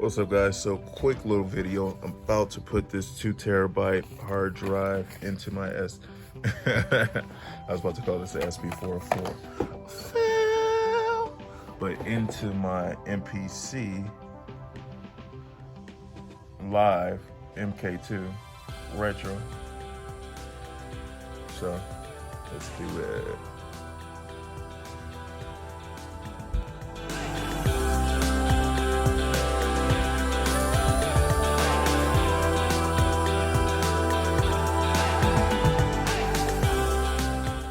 What's up, guys? So quick little video. I'm about to put this 2 terabyte hard drive into my I was about to call this the SB404. Fail. But into my MPC live MK2 retro. So let's do it.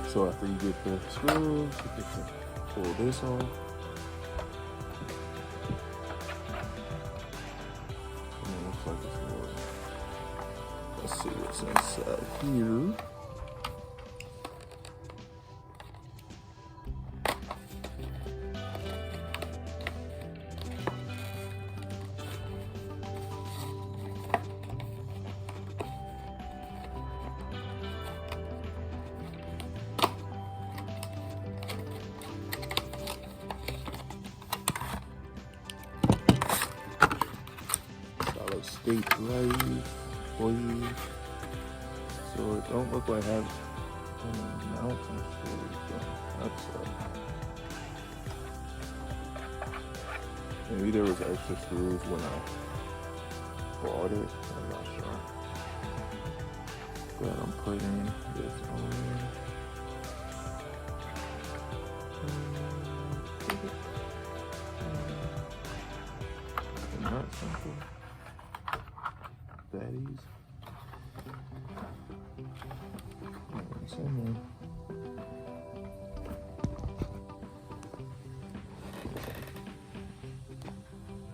So after you get the screws, you get to pull this off. And it looks like it's more. Let's see what's inside here. State light for you, so it don't look like I have mounting screws. That's maybe there was extra screws when I bought it. I'm not sure. But I'm putting this on. Not simple. That easy.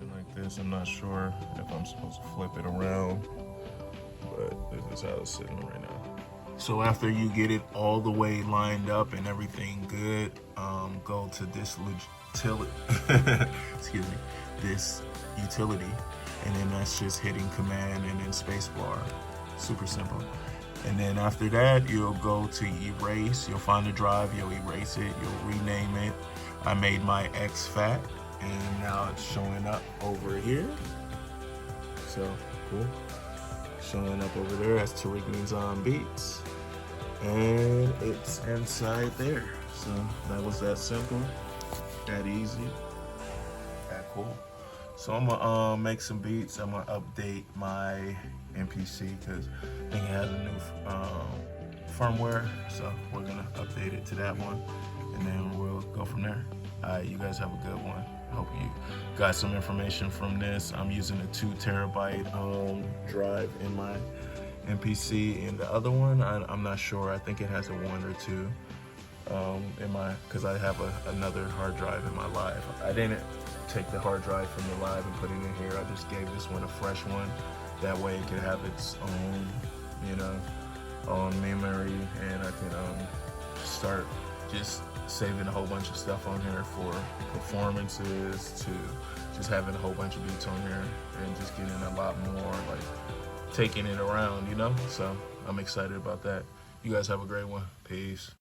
Like this, I'm not sure if I'm supposed to flip it around, but this is how it's sitting right now. So after you get it all the way lined up and everything good, go to this utility, excuse me, this utility. And then that's just hitting command and then spacebar. Super simple. And then after that, you'll go to erase. You'll find the drive, you'll erase it, you'll rename it. I made my exFAT, and now it's showing up over here. So cool. Showing up over there as Tariq Means on Beats. And it's inside there. So that was that simple, that easy, that cool. So I'm gonna make some beats. I'm gonna update my MPC because I think it has a new firmware. So we're gonna update it to that one, and then we'll go from there. You guys have a good one. Hope you got some information from this. I'm using a 2 terabyte drive in my MPC, and the other one I'm not sure. I think it has a 1 or 2 in my, because I have another hard drive in my live. I didn't take the hard drive from the live and put it in here. I just gave this one a fresh one. That way it can have its own, own memory, and I can start just saving a whole bunch of stuff on here for performances, to just having a whole bunch of beats on here and just getting a lot more, like taking it around, So I'm excited about that. You guys have a great one. Peace.